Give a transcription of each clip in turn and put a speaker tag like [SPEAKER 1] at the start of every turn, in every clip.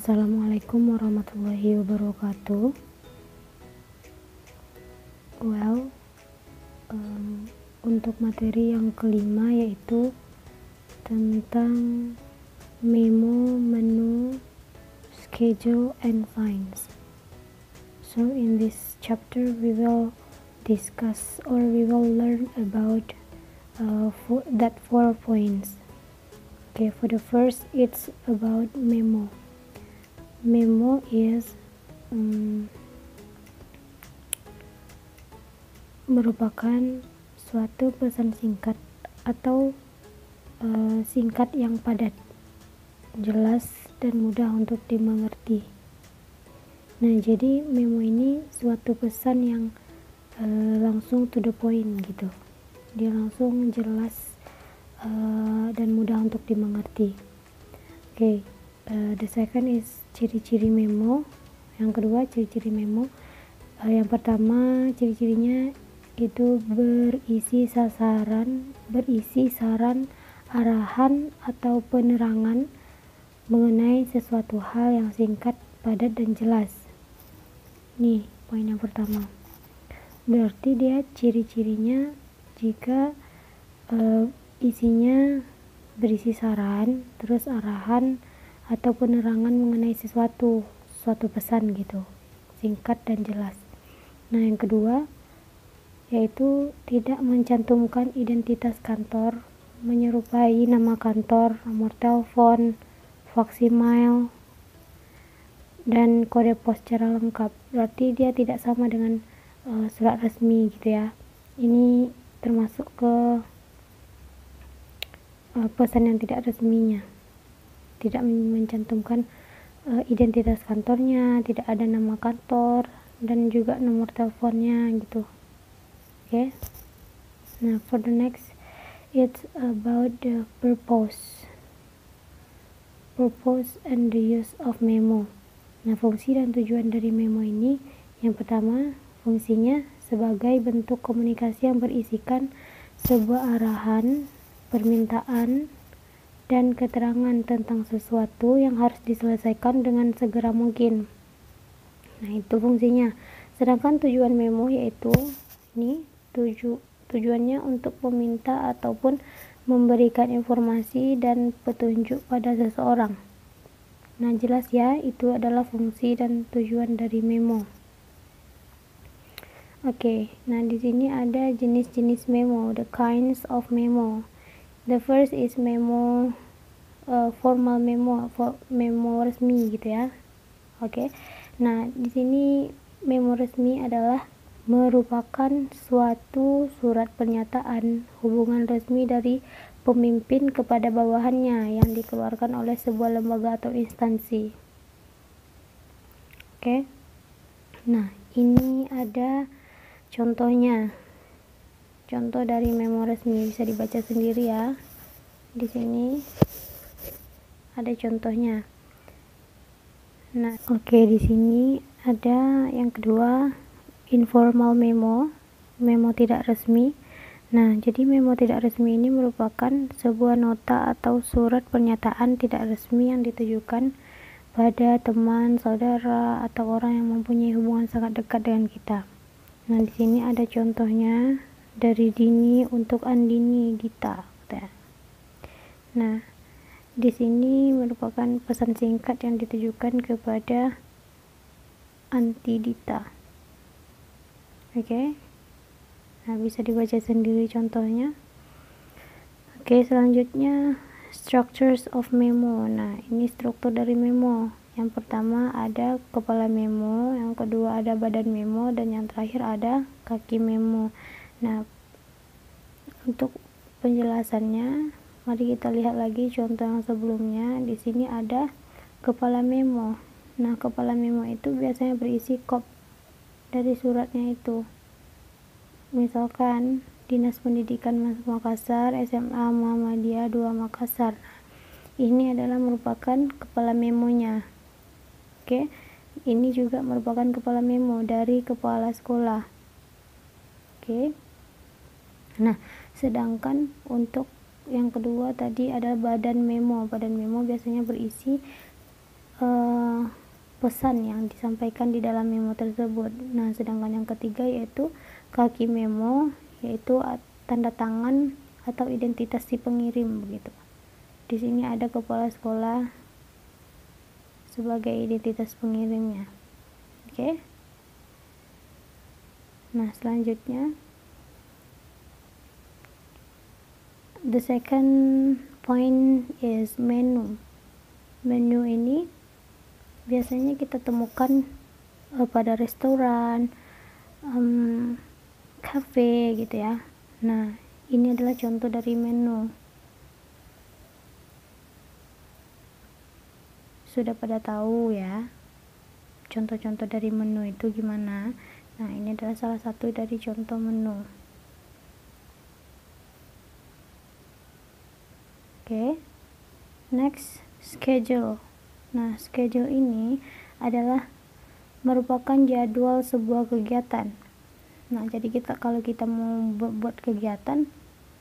[SPEAKER 1] Assalamualaikum warahmatullahi wabarakatuh. Well, untuk materi yang kelima yaitu tentang memo, menu, schedule, and finds. So in this chapter we will discuss or we will learn about that 4 points. Okay, for the first, it's about memo. Memo is merupakan suatu pesan singkat atau singkat yang padat, jelas dan mudah untuk dimengerti. Nah, jadi memo ini suatu pesan yang langsung to the point gitu. Dia langsung jelas dan mudah untuk dimengerti. Okay. The second is ciri-ciri memo. Yang kedua, ciri-ciri memo. Yang pertama, ciri-cirinya itu berisi saran, arahan atau penerangan mengenai sesuatu hal yang singkat, padat, dan jelas. Nih, poin yang pertama. Berarti dia ciri-cirinya jika isinya berisi saran, terus arahan atau penerangan mengenai suatu pesan gitu, singkat dan jelas. Nah, yang kedua yaitu tidak mencantumkan identitas kantor, menyerupai nama kantor, nomor telepon, faksimiles, dan kode pos secara lengkap. Berarti dia tidak sama dengan surat resmi gitu ya. Ini termasuk ke pesan yang tidak resminya. Tidak mencantumkan identitas kantornya, tidak ada nama kantor, dan juga nomor teleponnya gitu. Okay. Nah, for the next, it's about the purpose and the use of memo. Nah, fungsi dan tujuan dari memo ini, yang pertama, fungsinya sebagai bentuk komunikasi yang berisikan sebuah arahan, permintaan, dan keterangan tentang sesuatu yang harus diselesaikan dengan segera mungkin. Nah, itu fungsinya. Sedangkan tujuan memo yaitu ini tujuannya untuk meminta ataupun memberikan informasi dan petunjuk pada seseorang. Nah, jelas ya, itu adalah fungsi dan tujuan dari memo. Oke, nah di sini ada jenis-jenis memo, the kinds of memo. The first is memo formal memo, memo resmi gitu ya. Oke. Nah, di sini memo resmi adalah merupakan suatu surat pernyataan hubungan resmi dari pemimpin kepada bawahannya yang dikeluarkan oleh sebuah lembaga atau instansi. Oke. Nah, ini ada contohnya. Contoh dari memo resmi bisa dibaca sendiri ya. Di sini ada contohnya. Nah, oke, di sini ada yang kedua, informal memo, memo tidak resmi. Nah, jadi memo tidak resmi ini merupakan sebuah nota atau surat pernyataan tidak resmi yang ditujukan pada teman, saudara, atau orang yang mempunyai hubungan sangat dekat dengan kita. Nah, di sini ada contohnya. Dari Dini untuk Andini Dita. Nah, di sini merupakan pesan singkat yang ditujukan kepada Anti Dita. Oke. Nah, bisa dibaca sendiri contohnya. Oke, selanjutnya structures of memo. Nah, ini struktur dari memo. Yang pertama ada kepala memo, yang kedua ada badan memo, dan yang terakhir ada kaki memo. Nah, untuk penjelasannya, mari kita lihat lagi contoh yang sebelumnya. Di sini ada kepala memo. Nah, kepala memo itu biasanya berisi kop dari suratnya itu. Misalkan Dinas Pendidikan Makassar, SMA Muhammadiyah 2 Makassar. Ini adalah merupakan kepala memonya. Oke. Ini juga merupakan kepala memo dari kepala sekolah. Oke. Nah, sedangkan untuk yang kedua tadi ada badan memo. Badan memo biasanya berisi pesan yang disampaikan di dalam memo tersebut. Nah, sedangkan yang ketiga yaitu kaki memo, yaitu tanda tangan atau identitas si pengirim begitu. Di sini ada kepala sekolah sebagai identitas pengirimnya. Oke. Nah, selanjutnya the second point is menu. Menu ini biasanya kita temukan pada restoran, cafe gitu ya. Nah, ini adalah contoh dari menu. Sudah pada tahu ya contoh-contoh dari menu itu gimana. Nah, ini adalah salah satu dari contoh menu. Oke. Next, schedule. Nah, schedule ini adalah merupakan jadwal sebuah kegiatan. Nah, jadi kalau kita mau buat kegiatan,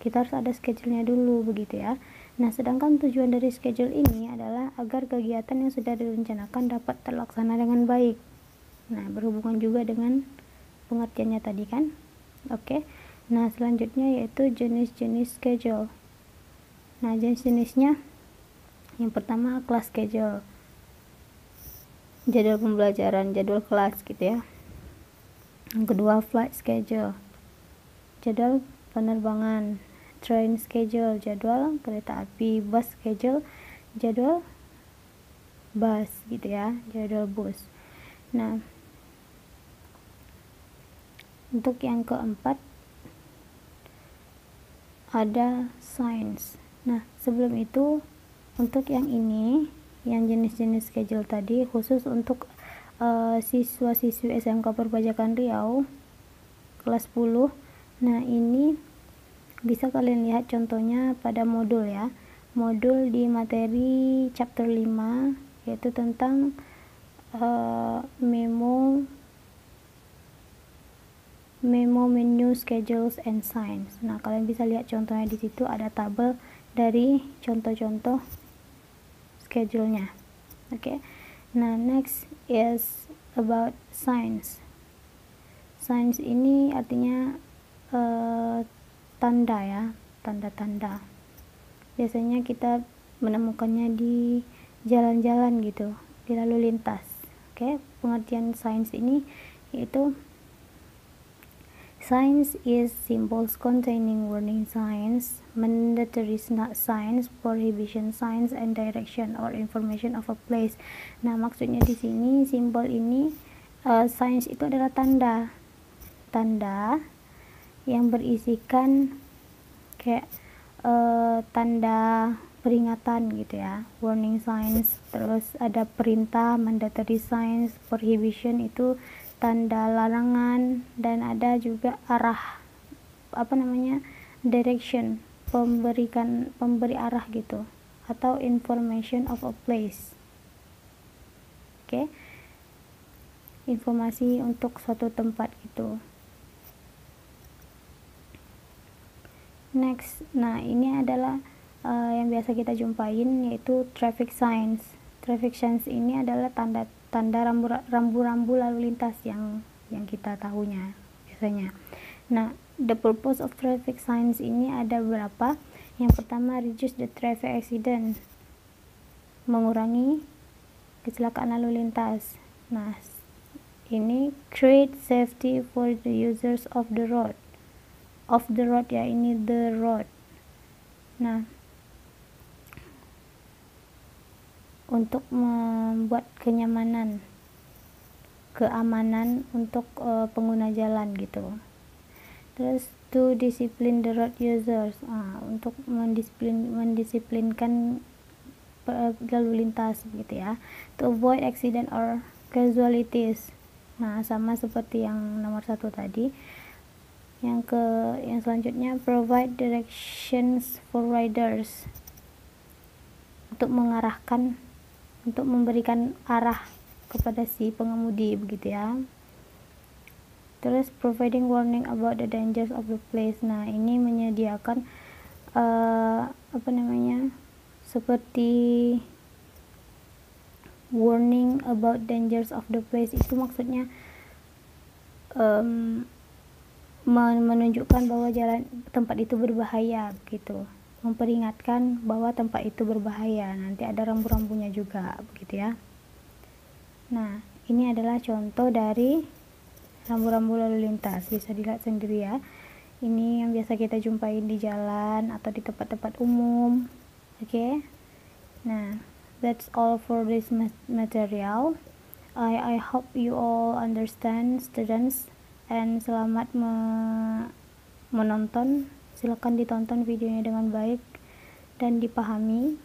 [SPEAKER 1] kita harus ada schedule-nya dulu begitu ya. Nah, sedangkan tujuan dari schedule ini adalah agar kegiatan yang sudah direncanakan dapat terlaksana dengan baik. Nah, berhubungan juga dengan pengertiannya tadi kan. Oke. Nah, selanjutnya yaitu jenis-jenis schedule. Nah, jenis-jenisnya yang pertama class schedule, jadwal pembelajaran, jadwal kelas gitu ya. Yang kedua flight schedule, jadwal penerbangan. Train schedule, jadwal kereta api. Bus schedule, jadwal bus gitu ya, jadwal bus. Nah, untuk yang keempat ada science. Nah, sebelum itu untuk yang ini, yang jenis-jenis schedule tadi khusus untuk siswa-siswi SMK Perpajakan Riau kelas 10. Nah, ini bisa kalian lihat contohnya pada modul ya. Modul di materi chapter 5 yaitu tentang memo menu schedules and signs. Nah, kalian bisa lihat contohnya di situ, ada tabel dari contoh-contoh schedule-nya. Oke. Nah, next is about signs. Signs ini artinya tanda ya, tanda-tanda. Biasanya kita menemukannya di jalan-jalan gitu, di lalu lintas. Oke, pengertian signs ini yaitu signs is symbols containing warning signs, mandatory signs, prohibition signs, and direction or information of a place. Nah, maksudnya di sini simbol ini signs itu adalah tanda yang berisikan kayak tanda peringatan gitu ya, warning signs. Terus ada perintah, mandatory signs, prohibition itu tanda larangan, dan ada juga arah, direction, pemberi arah gitu, atau information of a place. Oke. Informasi untuk suatu tempat gitu. Next, nah ini adalah yang biasa kita jumpain, yaitu traffic signs. Traffic signs ini adalah tanda rambu-rambu lalu lintas yang kita tahunya biasanya. Nah, the purpose of traffic signs ini ada berapa. Yang pertama, reduce the traffic accident, mengurangi kecelakaan lalu lintas. Nah, ini create safety for the users of the road. Of the road ya, ini the road. Nah, untuk membuat keamanan untuk pengguna jalan gitu. Terus to discipline the road users, untuk mendisiplinkan lalu lintas gitu ya. To avoid accident or casualties. Nah, sama seperti yang nomor 1 tadi. Yang selanjutnya provide directions for riders, untuk mengarahkan, untuk memberikan arah kepada si pengemudi begitu ya. Terus providing warning about the dangers of the place. Nah, ini menyediakan seperti warning about dangers of the place, itu maksudnya menunjukkan bahwa tempat itu berbahaya gitu, memperingatkan bahwa tempat itu berbahaya. Nanti ada rambu-rambunya juga begitu ya. Nah, ini adalah contoh dari rambu-rambu lalu lintas, bisa dilihat sendiri ya. Ini yang biasa kita jumpai di jalan atau di tempat-tempat umum. Oke. Nah, that's all for this material. I hope you all understand, students, and selamat menonton. Silakan ditonton videonya dengan baik dan dipahami.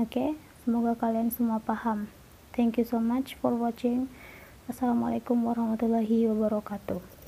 [SPEAKER 1] Oke, semoga kalian semua paham. Thank you so much for watching. Assalamualaikum warahmatullahi wabarakatuh.